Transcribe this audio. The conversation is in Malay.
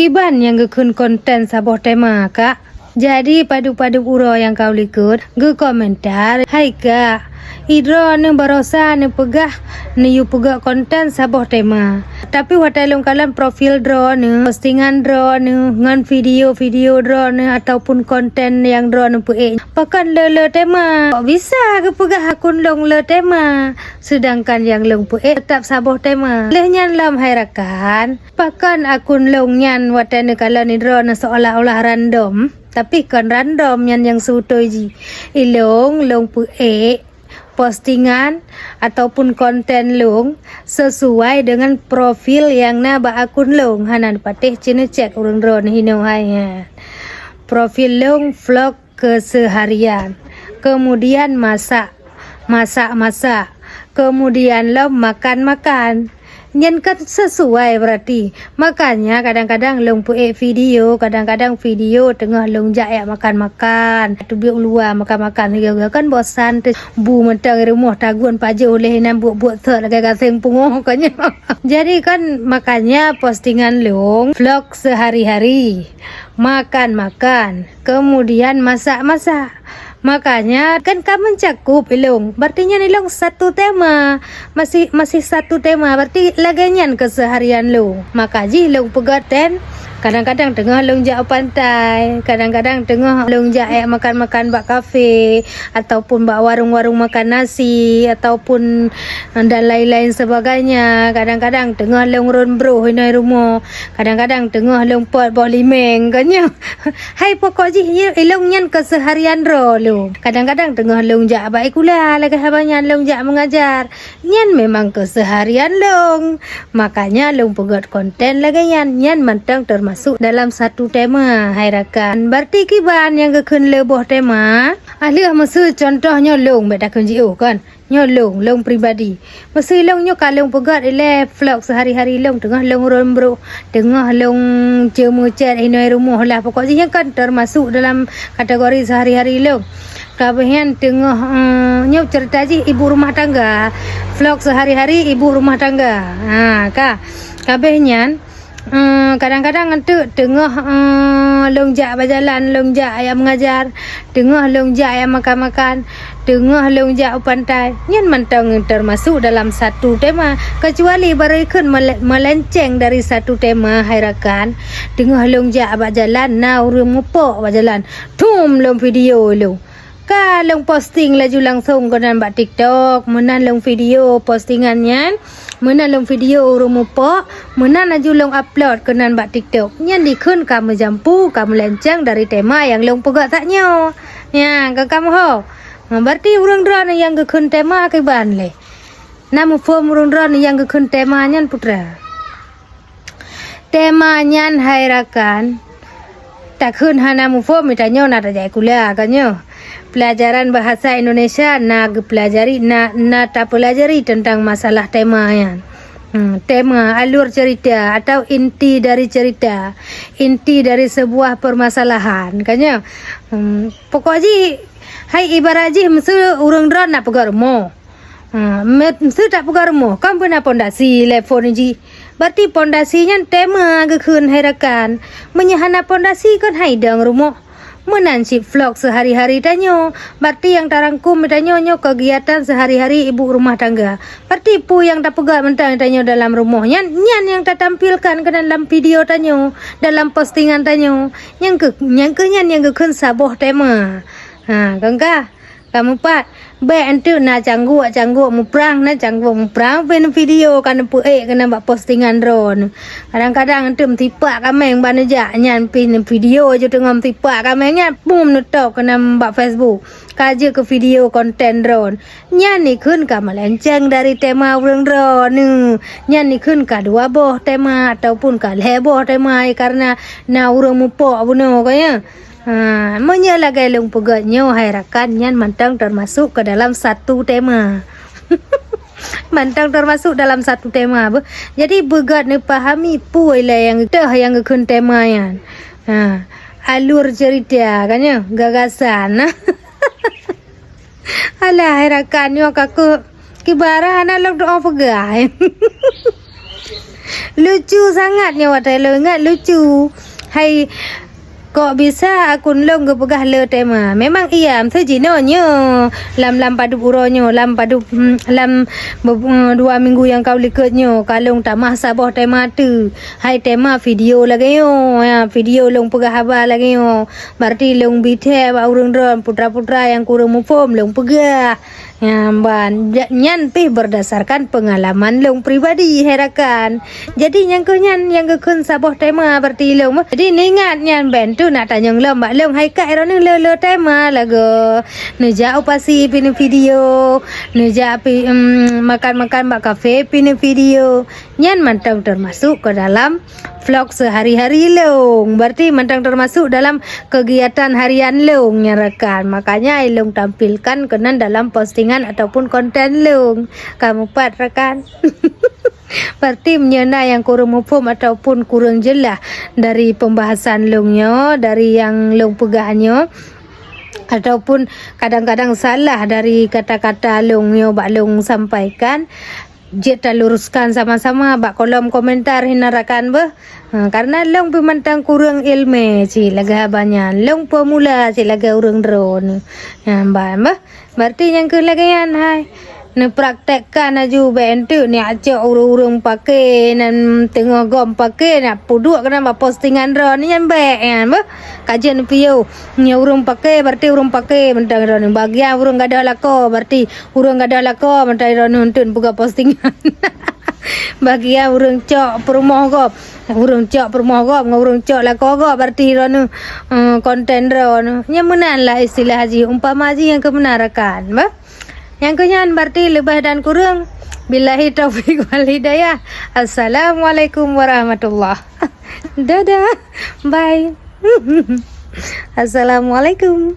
Kiban yang gekun konten sabah tema kak. Jadi padu-padu uro yang kau likut, ge komentar, hai kak, hidro ne barosa ne pegah ne yu pegah konten sabah tema. Tapi watai long kalam profil draw ne, postingan draw ne, ngan video-video draw ne ataupun konten yang draw ne pue. Pakan le tema. Kok bisa ke pegah akun long le tema, sedangkan yang long pue tetap sabah tema. Lehnya lam hairakan, pakan akun long nyan watai ne kalau ni draw ne seolah-olah random. Tapi kan random yang sutoi ji ilong long pue postingan ataupun konten long sesuai dengan profil yang na ba akun long hanan patih cina cek urang ron hino hai profil long vlog keseharian, kemudian masak kemudian lo makan nyen kan sesuai berarti. Makanya kadang-kadang long pue video, kadang-kadang video tengah long jak makan tu biok luar makan juga kan bosan tu bu mentang rumah tagun paje oleh nan buat ter lagi gasing pungoh kanya. Jadi kan makanya postingan long vlog sehari-hari, makan kemudian masak. Makanya kan kamu cakup ilong. Berartinya ilong satu tema. Masih satu tema. Berarti laganyan keseharian lo. Maka ji ilong pegaten. Kadang-kadang tengah long jak pantai, kadang-kadang tengah long jak makan bak kafe ataupun bak warung-warung makan nasi ataupun dan lain-lain sebagainya. Kadang-kadang tengah long ron bro hinai rumah. Kadang-kadang tengah long pot bawah limeng kanya. Hai pokok ji ilong nyan keseharian ro lo. Kadang-kadang tengah long jak baik kula lagi habanyan long jak mengajar. Nyan memang keseharian long. Makanya long pegat konten lagi nyan mantang masuk dalam satu tema hai rakan. Berarti kiban yang gekun leboh tema ahli maksud contohnya long beda kun jiu kan nyolong long pribadi mesti long nyo kalong pegat ile vlog sehari-hari long tengah long rombro tengah long cemu chat inoi rumah lah pokoknya kan termasuk dalam kategori sehari-hari long. Kabehan tengah nyo cerita ji ibu rumah tangga, vlog sehari-hari ibu rumah tangga. Kabehnya kadang-kadang itu tengah longjak berjalan, longjak ayam mengajar, tengah longjak ayam makan, tengah longjak pantai. Nyan mantang termasuk dalam satu tema. Kecuali berikan melenceng dari satu tema hairakan. Tengah longjak berjalan, na urung mupok berjalan. Tum long video lo. Long posting laju langsung konan bak TikTok, menan long video postingannya, menan long video rumupok, menan laju long upload konan bak TikTok. Nyan dikun kamu jampu, kamu lencang dari tema yang long pegak taknya. Ya, kamu ho. Berarti urang dran yang gekun tema ke ban le. Namu form urang dran yang gekun tema nyan putra. Tema nyan hairakan. Takun hanamu form mitanyo na tajai kuliah kanyo. Pelajaran bahasa Indonesia nak pelajari nak tak pelajari tentang masalah tema yang tema alur cerita atau inti dari cerita, inti dari sebuah permasalahan kanya. Pokoknya hai ibarat ji mesti urang dran nak pegar mo. Mesti tak pegar mo. Kan pernah pondasi telefon ji. Berarti pondasinya tema gekun herakan. Menyahana pondasi kan hai dang rumah. Menansip vlog sehari-hari tanyo. Berarti yang tarangkum tanyo kegiatan sehari-hari ibu rumah tangga. Berarti pu yang tak pegat mentang tanyo dalam rumahnya. Nyan yang tak tampilkan ke dalam video tanyo, dalam postingan tanyo. Yang gekun saboh tema. Kangka kamu pat baik entu na cangguk muprang pen video kan kena buat postingan drone. Kadang-kadang entu mtipak kameng ban aja nyan pin video je tengah mtipak kamengnya bum nutok kena buat Facebook. Kaje ke video konten drone. Nyan ni kun ka melenceng dari tema urang drone. Nyan ni kun ka dua boh tema ataupun ka leboh tema karena na urang mupok buno kaya. Menyalagai long pegatnya hairakan nyan mantang termasuk ke dalam satu tema. Mantang termasuk dalam satu tema. Jadi begat ni pahami pui lah yang gekun tema yan. Alur cerita kan ya, gagasan. Alah hairakan yo kaku kibara ana long doa pegai. Lucu sangatnya watai lo ingat lucu. Hai kok bisa akun long ke pegah le tema. Memang iya sejinonyo lam padu buronyo lam padu lam 2 minggu yang kau likutnyo kalong tak masa boh tema tu. Hai tema video lagi yo. Ya, video long pegah haba lagi yo. Berarti long bite ba urang dron putra-putra yang kurang mufom long pegah. Ya, ban nyan pi berdasarkan pengalaman long pribadi herakan. Jadi yang kun saboh tema berarti long. Jadi ingat nyan bentu nak tanya long mak long hai ka ero le tema lagu. Neja opasi pin video, neja pi makan-makan bak kafe pin video. Nyan mantang termasuk ke dalam vlog sehari-hari long. Berarti mantang termasuk dalam kegiatan harian long nyarakan. Makanya long tampilkan kenan dalam postingan ataupun konten long. Kamu pat rekan. Berarti menyena yang kurang mufum ataupun kurang jelas dari pembahasan longnya, dari yang long pegahnya, ataupun kadang-kadang salah dari kata-kata longnya bak long sampaikan. Kita luruskan sama-sama bak kolom komentar hinarakan bah. Karena long pemantang kurang ilmu laga banyak long pemula laga urang drone. Bah berarti yang kelagayan hai ni praktekkan aju bentuk ni acak urang pakai nan tengah gom pakai nak puduk kena postingan drone ni yang baik kan bah kajian piu ni urang pakai berarti urang pakai mentang drone bagian urang gada lako berarti urang gada lako mentang drone nuntun buka postingan. Bagian urang cok perumah gop urang cok perumah gop urang cok lako gop berarti drone konten drone nyamunan lah istilah haji umpama haji yang kebenarakan bah. Yang kenyan berarti lebih dan kurang. Billahi taufiq wal hidayah. Assalamualaikum warahmatullahi. Dadah. Bye. Assalamualaikum.